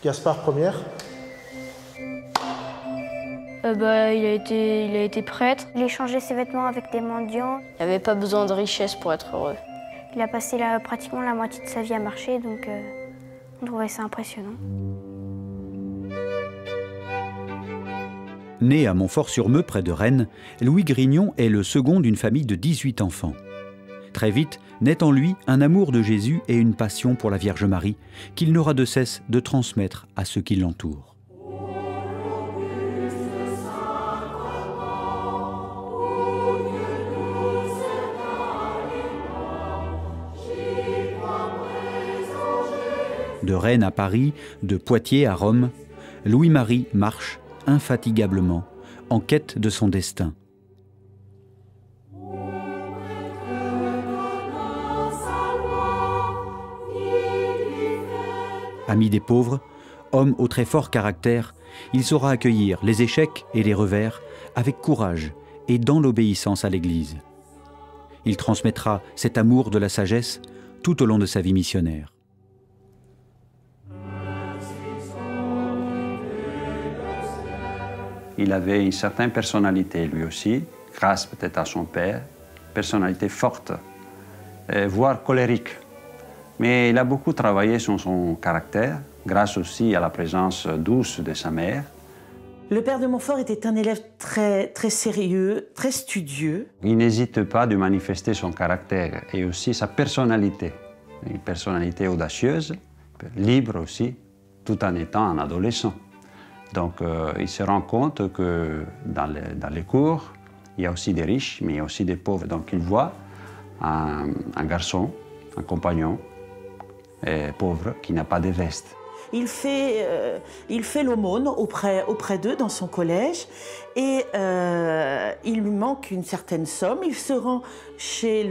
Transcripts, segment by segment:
Gaspard, première. Il a été prêtre. Il échangeait ses vêtements avec des mendiants. Il n'avait pas besoin de richesse pour être heureux. Il a passé pratiquement la moitié de sa vie à marcher, donc on trouvait ça impressionnant. Né à Montfort-sur-Meux, près de Rennes, Louis Grignon est le second d'une famille de 18 enfants. Très vite, naît en lui un amour de Jésus et une passion pour la Vierge Marie qu'il n'aura de cesse de transmettre à ceux qui l'entourent. De Rennes à Paris, de Poitiers à Rome, Louis-Marie marche infatigablement en quête de son destin. Ami des pauvres, homme au très fort caractère, il saura accueillir les échecs et les revers avec courage et dans l'obéissance à l'Église. Il transmettra cet amour de la sagesse tout au long de sa vie missionnaire. Il avait une certaine personnalité, lui aussi, grâce peut-être à son père, personnalité forte, voire colérique. Mais il a beaucoup travaillé sur son caractère, grâce aussi à la présence douce de sa mère. Le père de Montfort était un élève très sérieux, très studieux. Il n'hésite pas de manifester son caractère et aussi sa personnalité. Une personnalité audacieuse, libre aussi, tout en étant un adolescent. Donc il se rend compte que dans les cours, il y a aussi des riches, mais il y a aussi des pauvres. Donc il voit un garçon, un compagnon pauvre qui n'a pas de veste. Il fait l'aumône auprès d'eux dans son collège et il lui manque une certaine somme. Il se rend chez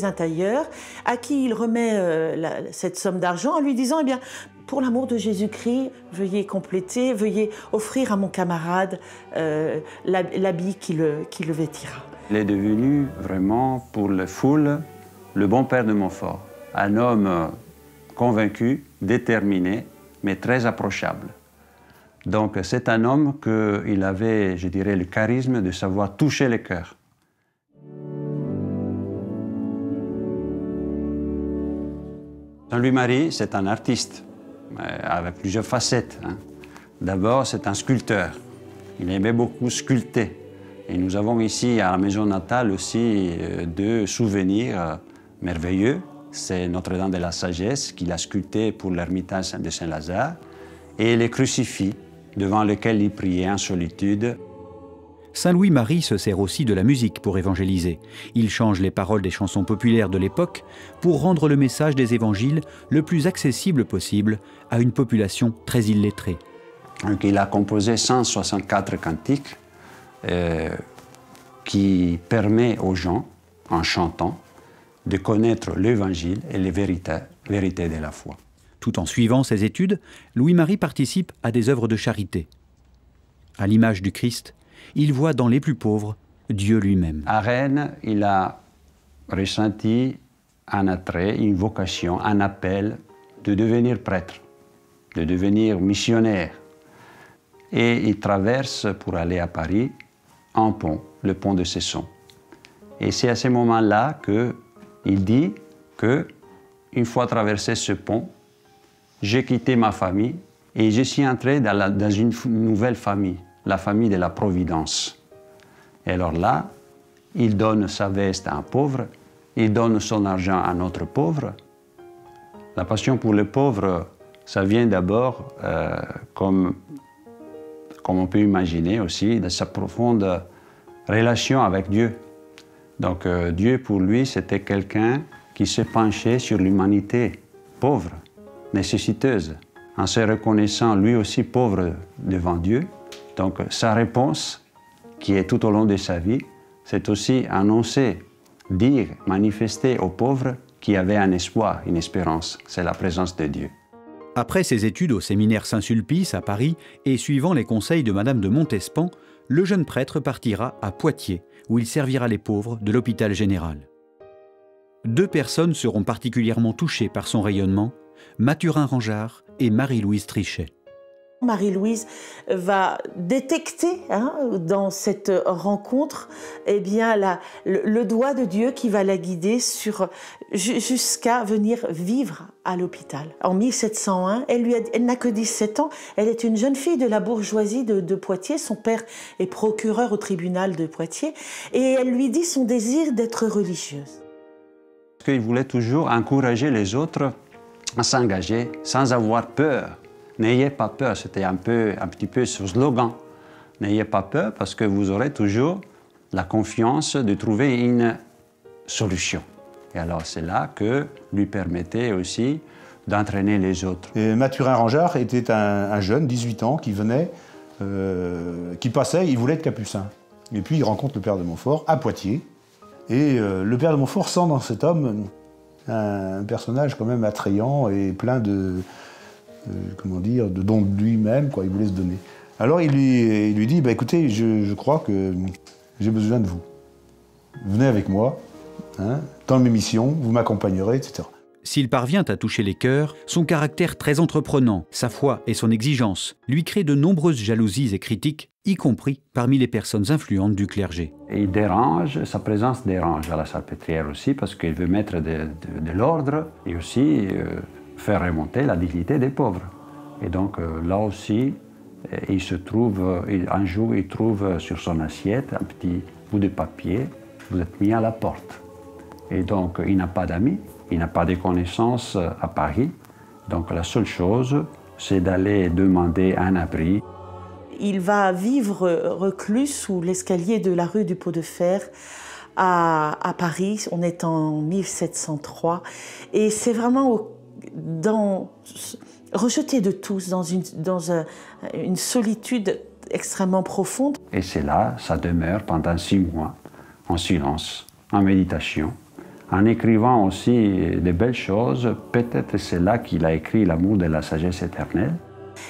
un tailleur à qui il remet cette somme d'argent en lui disant « Eh bien, pour l'amour de Jésus-Christ, veuillez compléter, veuillez offrir à mon camarade l'habit qui le vêtira. » Il est devenu vraiment pour la foule le bon père de Montfort. Un homme convaincu, déterminé, mais très approchable. Donc c'est un homme qu'il avait, je dirais, le charisme de savoir toucher les cœurs. Louis-Marie, c'est un artiste, avec plusieurs facettes. D'abord, c'est un sculpteur. Il aimait beaucoup sculpter. Et nous avons ici, à la maison natale aussi, deux souvenirs merveilleux. C'est Notre-Dame de la Sagesse qu'il a sculpté pour l'ermitage de Saint-Lazare et les crucifix devant lesquels il priait en solitude. Saint Louis-Marie se sert aussi de la musique pour évangéliser. Il change les paroles des chansons populaires de l'époque pour rendre le message des évangiles le plus accessible possible à une population très illettrée. Donc, il a composé 164 cantiques qui permettent aux gens, en chantant, de connaître l'Évangile et les vérités de la foi. Tout en suivant ses études, Louis-Marie participe à des œuvres de charité. À l'image du Christ, il voit dans les plus pauvres Dieu lui-même. À Rennes, il a ressenti un attrait, une vocation, un appel de devenir prêtre, de devenir missionnaire. Et il traverse pour aller à Paris un pont, le pont de Cesson. Et c'est à ce moment-là qu'il dit que, une fois traversé ce pont, j'ai quitté ma famille et je suis entré dans une nouvelle famille, la famille de la Providence. Et alors là, il donne sa veste à un pauvre, il donne son argent à un autre pauvre. La passion pour le pauvre, ça vient d'abord, comme on peut imaginer aussi, de sa profonde relation avec Dieu. Donc Dieu, pour lui, c'était quelqu'un qui se penchait sur l'humanité pauvre, nécessiteuse, en se reconnaissant lui aussi pauvre devant Dieu. Donc sa réponse, qui est tout au long de sa vie, c'est aussi annoncer, dire, manifester aux pauvres qu'il y avait un espoir, une espérance. C'est la présence de Dieu. Après ses études au séminaire Saint-Sulpice à Paris et suivant les conseils de Madame de Montespan, le jeune prêtre partira à Poitiers, où il servira les pauvres de l'hôpital général. Deux personnes seront particulièrement touchées par son rayonnement, Mathurin Rangeard et Marie-Louise Trichet. Marie-Louise va détecter dans cette rencontre le doigt de Dieu qui va la guider jusqu'à venir vivre à l'hôpital. En 1701, elle n'a que 17 ans, elle est une jeune fille de la bourgeoisie de Poitiers, son père est procureur au tribunal de Poitiers, et elle lui dit son désir d'être religieuse. Parce qu'il voulait toujours encourager les autres à s'engager sans avoir peur. N'ayez pas peur, c'était un petit peu ce slogan. N'ayez pas peur parce que vous aurez toujours la confiance de trouver une solution. Et alors c'est là que lui permettait aussi d'entraîner les autres. Et Mathurin Rangeard était un jeune, 18 ans, qui venait, qui passait, il voulait être capucin. Et puis il rencontre le père de Montfort à Poitiers. Et le père de Montfort sent dans cet homme un personnage quand même attrayant et plein de don de lui-même, quoi, il voulait se donner. Alors il lui dit, bah, écoutez, je crois que j'ai besoin de vous. Venez avec moi, dans mes missions, vous m'accompagnerez, etc. S'il parvient à toucher les cœurs, son caractère très entreprenant, sa foi et son exigence lui créent de nombreuses jalousies et critiques, y compris parmi les personnes influentes du clergé. Et il dérange, sa présence dérange à la Salpêtrière aussi, parce qu'il veut mettre de l'ordre et aussi faire remonter la dignité des pauvres. Et donc là aussi, il se trouve, un jour, il trouve sur son assiette un petit bout de papier, vous êtes mis à la porte. Et donc il n'a pas d'amis, il n'a pas de connaissances à Paris. Donc la seule chose, c'est d'aller demander un abri. Il va vivre reclus sous l'escalier de la rue du Pot de Fer à Paris. On est en 1703. Et c'est vraiment rejeté de tous, dans une solitude extrêmement profonde. Et c'est là, ça demeure pendant 6 mois, en silence, en méditation, en écrivant aussi de belles choses. Peut-être c'est là qu'il a écrit L'amour de la sagesse éternelle.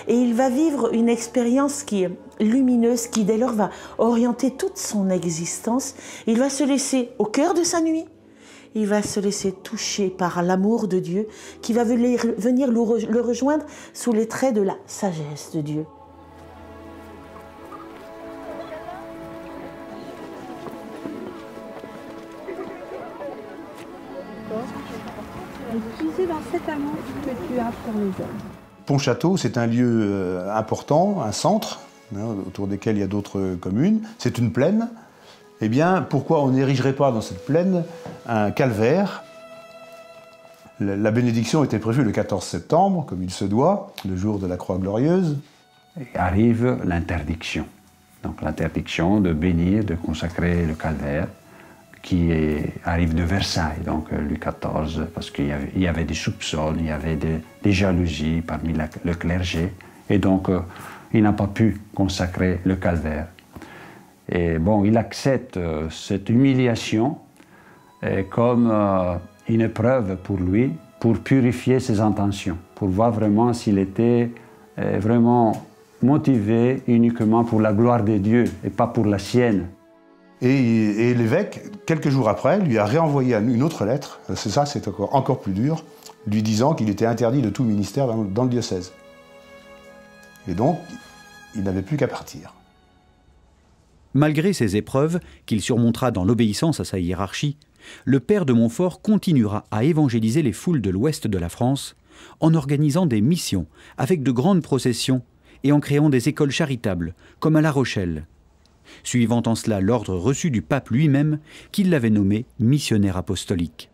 Et il va vivre une expérience qui est lumineuse, qui dès lors va orienter toute son existence. Il va se laisser au cœur de sa nuit. Il va se laisser toucher par l'amour de Dieu qui va venir le rejoindre sous les traits de la sagesse de Dieu. Puiser dans cet amour que tu as pour les hommes. Pontchâteau, c'est un lieu important, un centre, autour desquels il y a d'autres communes. C'est une plaine. Eh bien, pourquoi on n'érigerait pas dans cette plaine un calvaire? La bénédiction était prévue le 14 septembre, comme il se doit, le jour de la Croix Glorieuse. Et arrive l'interdiction. Donc l'interdiction de bénir, de consacrer le calvaire, qui arrive de Versailles, donc Louis XIV, parce qu'il y avait des soupçons, il y avait des jalousies parmi le clergé, et donc il n'a pas pu consacrer le calvaire. Et bon, il accepte cette humiliation comme une épreuve pour lui, pour purifier ses intentions, pour voir vraiment s'il était vraiment motivé uniquement pour la gloire de Dieu et pas pour la sienne. Et l'évêque, quelques jours après, lui a réenvoyé une autre lettre, c'est encore plus dur, lui disant qu'il était interdit de tout ministère dans le diocèse. Et donc, il n'avait plus qu'à partir. Malgré ces épreuves, qu'il surmontera dans l'obéissance à sa hiérarchie, le père de Montfort continuera à évangéliser les foules de l'ouest de la France en organisant des missions avec de grandes processions et en créant des écoles charitables, comme à La Rochelle, suivant en cela l'ordre reçu du pape lui-même qui l'avait nommé missionnaire apostolique.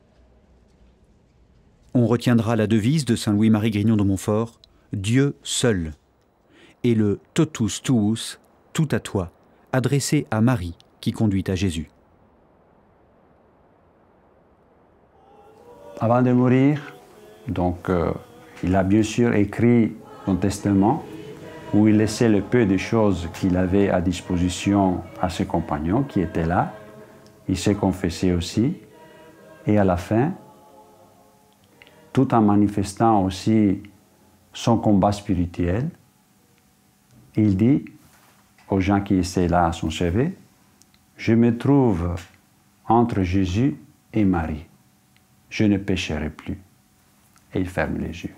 On retiendra la devise de saint Louis-Marie Grignon de Montfort, « Dieu seul », et le « totus tuus », tout à toi, adressé à Marie qui conduit à Jésus. Avant de mourir, donc, il a bien sûr écrit son testament où il laissait le peu de choses qu'il avait à disposition à ses compagnons qui étaient là. Il s'est confessé aussi. Et à la fin, tout en manifestant aussi son combat spirituel, il dit aux gens qui étaient là à son chevet, « Je me trouve entre Jésus et Marie. Je ne pécherai plus. » et il ferme les yeux.